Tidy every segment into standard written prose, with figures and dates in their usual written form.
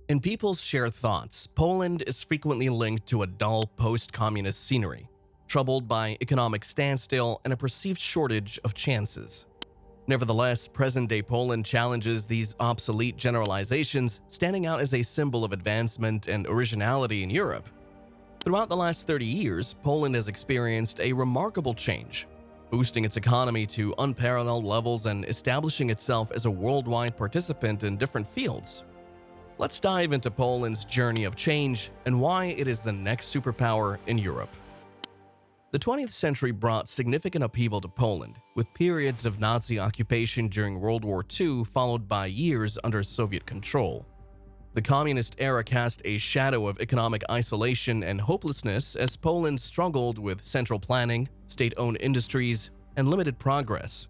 In people's shared thoughts, Poland is frequently linked to a dull post-communist scenery, troubled by economic standstill and a perceived shortage of chances. Nevertheless, present-day Poland challenges these obsolete generalizations, standing out as a symbol of advancement and originality in Europe. Throughout the last 30 years, Poland has experienced a remarkable change, boosting its economy to unparalleled levels and establishing itself as a worldwide participant in different fields. Let's dive into Poland's journey of change and why it is the next superpower in Europe. The 20th century brought significant upheaval to Poland, with periods of Nazi occupation during World War II followed by years under Soviet control. The communist era cast a shadow of economic isolation and hopelessness as Poland struggled with central planning, state-owned industries, and limited progress.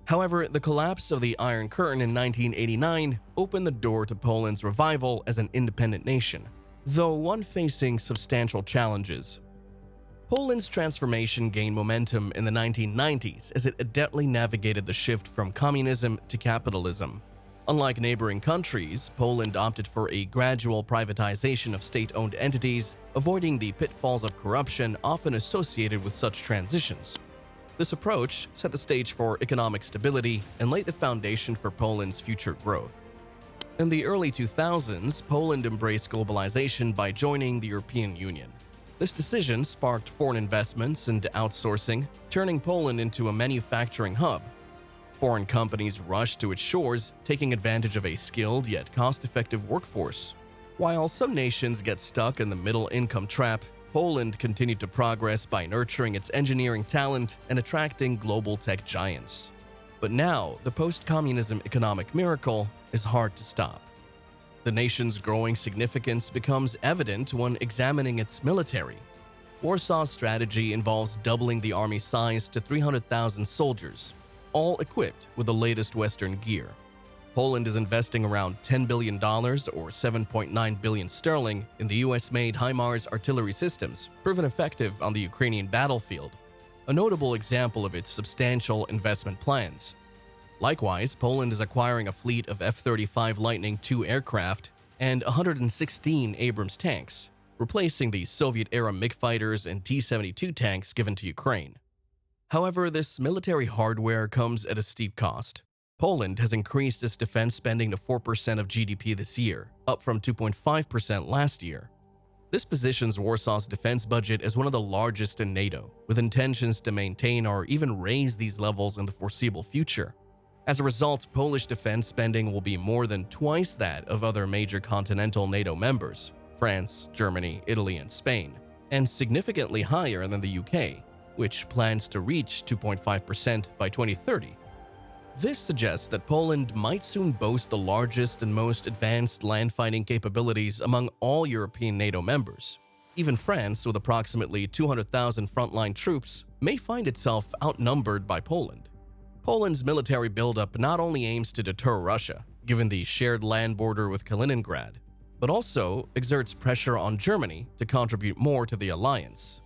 However, the collapse of the Iron Curtain in 1989 opened the door to Poland's revival as an independent nation, though one facing substantial challenges. Poland's transformation gained momentum in the 1990s as it adeptly navigated the shift from communism to capitalism. Unlike neighboring countries, Poland opted for a gradual privatization of state-owned entities, avoiding the pitfalls of corruption often associated with such transitions. This approach set the stage for economic stability and laid the foundation for Poland's future growth. In the early 2000s, Poland embraced globalization by joining the European Union. This decision sparked foreign investments and outsourcing, turning Poland into a manufacturing hub. Foreign companies rushed to its shores, taking advantage of a skilled yet cost-effective workforce. While some nations get stuck in the middle-income trap, Poland continued to progress by nurturing its engineering talent and attracting global tech giants. But now, the post-communism economic miracle is hard to stop. The nation's growing significance becomes evident when examining its military. Warsaw's strategy involves doubling the army size to 300,000 soldiers, all equipped with the latest Western gear. Poland is investing around $10 billion or 7.9 billion sterling in the US-made HIMARS artillery systems, proven effective on the Ukrainian battlefield, a notable example of its substantial investment plans. Likewise, Poland is acquiring a fleet of F-35 Lightning II aircraft and 116 Abrams tanks, replacing the Soviet-era MiG fighters and T-72 tanks given to Ukraine. However, this military hardware comes at a steep cost. Poland has increased its defense spending to 4% of GDP this year, up from 2.5% last year. This positions Warsaw's defense budget as one of the largest in NATO, with intentions to maintain or even raise these levels in the foreseeable future. As a result, Polish defense spending will be more than twice that of other major continental NATO members, France, Germany, Italy, and Spain, and significantly higher than the UK, which plans to reach 2.5% by 2030. This suggests that Poland might soon boast the largest and most advanced land-fighting capabilities among all European NATO members. Even France, with approximately 200,000 frontline troops, may find itself outnumbered by Poland. Poland's military buildup not only aims to deter Russia, given the shared land border with Kaliningrad, but also exerts pressure on Germany to contribute more to the alliance.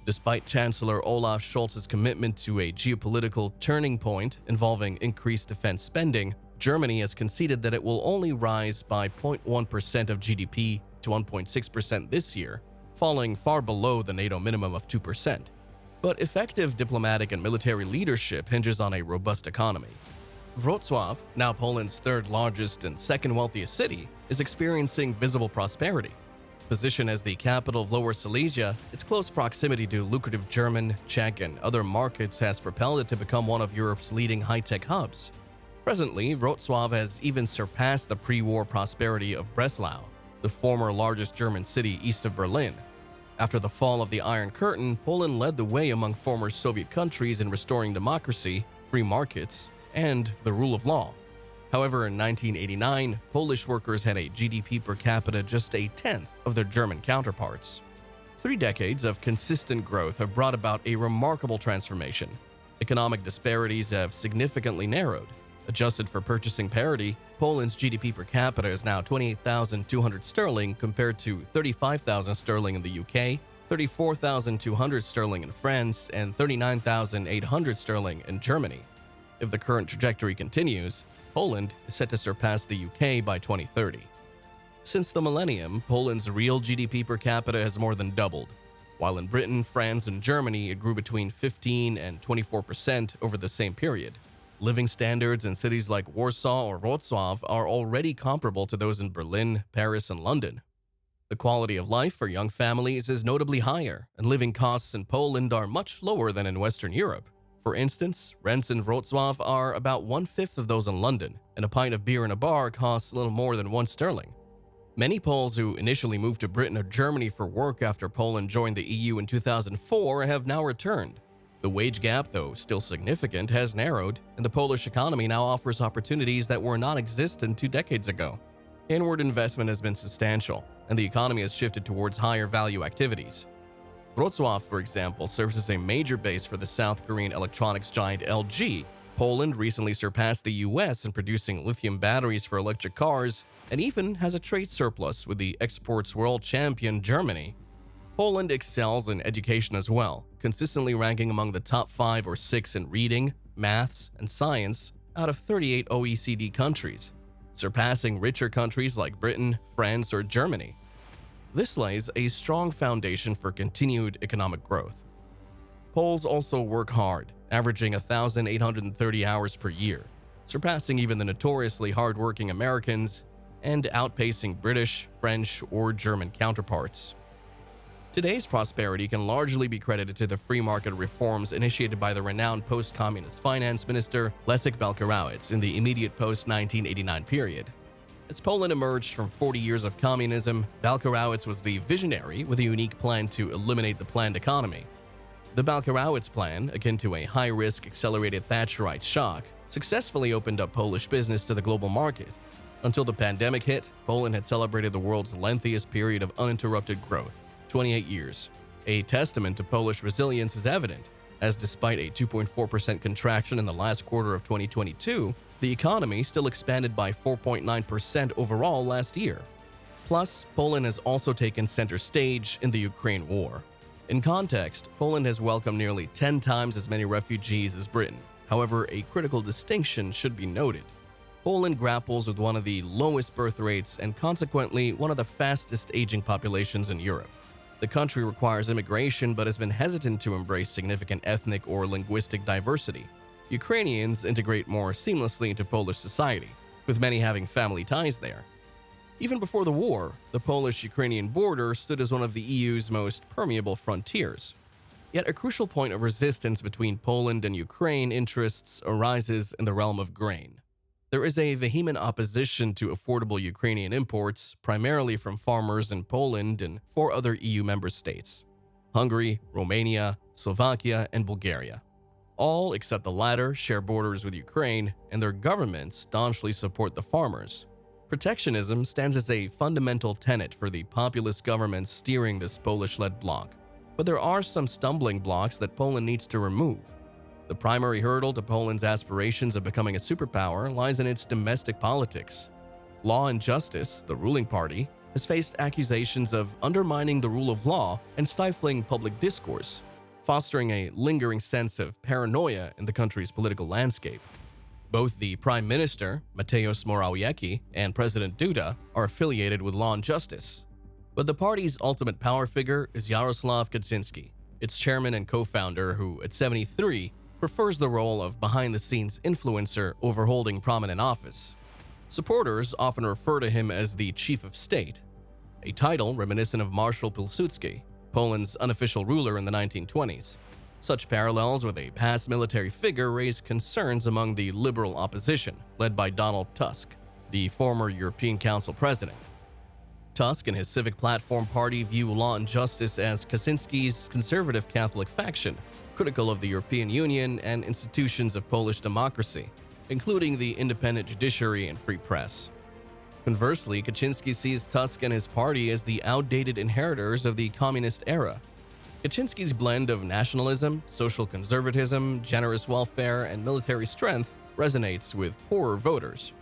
Despite Chancellor Olaf Scholz's commitment to a geopolitical turning point involving increased defense spending, Germany has conceded that it will only rise by 0.1% of GDP to 1.6% this year, falling far below the NATO minimum of 2%. But effective diplomatic and military leadership hinges on a robust economy. Wrocław, now Poland's third largest and second wealthiest city, is experiencing visible prosperity. Positioned as the capital of Lower Silesia, its close proximity to lucrative German, Czech, and other markets has propelled it to become one of Europe's leading high-tech hubs. Presently, Wrocław has even surpassed the pre-war prosperity of Breslau, the former largest German city east of Berlin. After the fall of the Iron Curtain, Poland led the way among former Soviet countries in restoring democracy, free markets, and the rule of law. However, in 1989, Polish workers had a GDP per capita just a tenth of their German counterparts. 3 decades of consistent growth have brought about a remarkable transformation. Economic disparities have significantly narrowed. Adjusted for purchasing parity, Poland's GDP per capita is now 28,200 sterling compared to 35,000 sterling in the UK, 34,200 sterling in France, and 39,800 sterling in Germany. If the current trajectory continues, Poland is set to surpass the UK by 2030. Since the millennium, Poland's real GDP per capita has more than doubled. While in Britain, France, and Germany it grew between 15 and 24% over the same period. Living standards in cities like Warsaw or Wrocław are already comparable to those in Berlin, Paris, and London. The quality of life for young families is notably higher, and living costs in Poland are much lower than in Western Europe. For instance, rents in Wrocław are about one-fifth of those in London, and a pint of beer in a bar costs a little more than £1. Many Poles who initially moved to Britain or Germany for work after Poland joined the EU in 2004 have now returned. The wage gap, though still significant, has narrowed, and the Polish economy now offers opportunities that were non-existent 2 decades ago. Inward investment has been substantial, and the economy has shifted towards higher value activities. Wrocław, for example, serves as a major base for the South Korean electronics giant LG. Poland recently surpassed the US in producing lithium batteries for electric cars, and even has a trade surplus with the exports world champion Germany. Poland excels in education as well, consistently ranking among the top 5 or 6 in reading, maths, and science out of 38 OECD countries, surpassing richer countries like Britain, France, or Germany. This lays a strong foundation for continued economic growth. Poles also work hard, averaging 1,830 hours per year, surpassing even the notoriously hard-working Americans and outpacing British, French, or German counterparts. Today's prosperity can largely be credited to the free market reforms initiated by the renowned post-communist finance minister Leszek Balcerowicz in the immediate post-1989 period. As Poland emerged from 40 years of communism, Balcerowicz was the visionary with a unique plan to eliminate the planned economy. The Balcerowicz plan, akin to a high-risk accelerated Thatcherite shock, successfully opened up Polish business to the global market. Until the pandemic hit, Poland had celebrated the world's lengthiest period of uninterrupted growth, 28 years. A testament to Polish resilience is evident, as despite a 2.4% contraction in the last quarter of 2022, the economy still expanded by 4.9% overall last year. Plus, Poland has also taken center stage in the Ukraine war. In context, Poland has welcomed nearly 10 times as many refugees as Britain. However, a critical distinction should be noted. Poland grapples with one of the lowest birth rates and consequently one of the fastest aging populations in Europe. The country requires immigration but has been hesitant to embrace significant ethnic or linguistic diversity. Ukrainians integrate more seamlessly into Polish society, with many having family ties there. Even before the war, the Polish-Ukrainian border stood as one of the EU's most permeable frontiers. Yet a crucial point of resistance between Poland and Ukraine interests arises in the realm of grain. There is a vehement opposition to affordable Ukrainian imports, primarily from farmers in Poland and 4 other EU member states: Hungary, Romania, Slovakia, and Bulgaria. All, except the latter, share borders with Ukraine, and their governments staunchly support the farmers. Protectionism stands as a fundamental tenet for the populist governments steering this Polish-led bloc. But there are some stumbling blocks that Poland needs to remove. The primary hurdle to Poland's aspirations of becoming a superpower lies in its domestic politics. Law and Justice, the ruling party, has faced accusations of undermining the rule of law and stifling public discourse, fostering a lingering sense of paranoia in the country's political landscape. Both the Prime Minister, Mateusz Morawiecki, and President Duda are affiliated with Law and Justice. But the party's ultimate power figure is Jarosław Kaczyński, its chairman and co-founder who, at 73, prefers the role of behind-the-scenes influencer over holding prominent office. Supporters often refer to him as the Chief of State, a title reminiscent of Marshal Pilsudski, Poland's unofficial ruler in the 1920s. Such parallels with a past military figure raise concerns among the liberal opposition, led by Donald Tusk, the former European Council president. Tusk and his Civic Platform party view Law and Justice as Kaczynski's conservative Catholic faction, critical of the European Union and institutions of Polish democracy, including the independent judiciary and free press. Conversely, Kaczynski sees Tusk and his party as the outdated inheritors of the communist era. Kaczynski's blend of nationalism, social conservatism, generous welfare, and military strength resonates with poorer voters.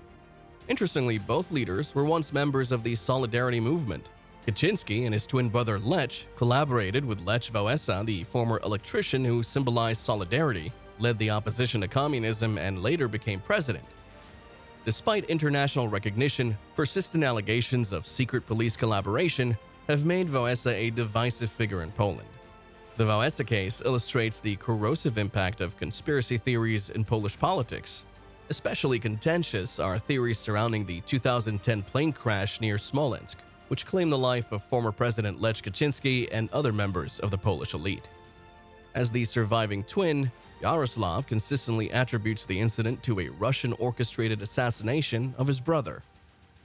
Interestingly, both leaders were once members of the Solidarity movement. Kaczynski and his twin brother Lech collaborated with Lech Wałęsa, the former electrician who symbolized solidarity, led the opposition to communism, and later became president. Despite international recognition, persistent allegations of secret police collaboration have made Wałęsa a divisive figure in Poland. The Wałęsa case illustrates the corrosive impact of conspiracy theories in Polish politics. Especially contentious are theories surrounding the 2010 plane crash near Smolensk, which claimed the life of former President Lech Kaczynski and other members of the Polish elite. As the surviving twin, Yaroslav consistently attributes the incident to a Russian-orchestrated assassination of his brother.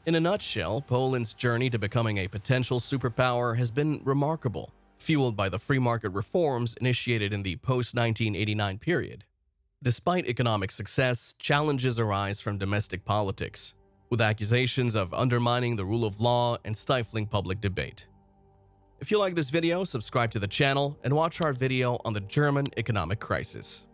In a nutshell, Poland's journey to becoming a potential superpower has been remarkable, fueled by the free market reforms initiated in the post-1989 period. Despite economic success, challenges arise from domestic politics, with accusations of undermining the rule of law and stifling public debate. If you like this video, subscribe to the channel and watch our video on the German economic crisis.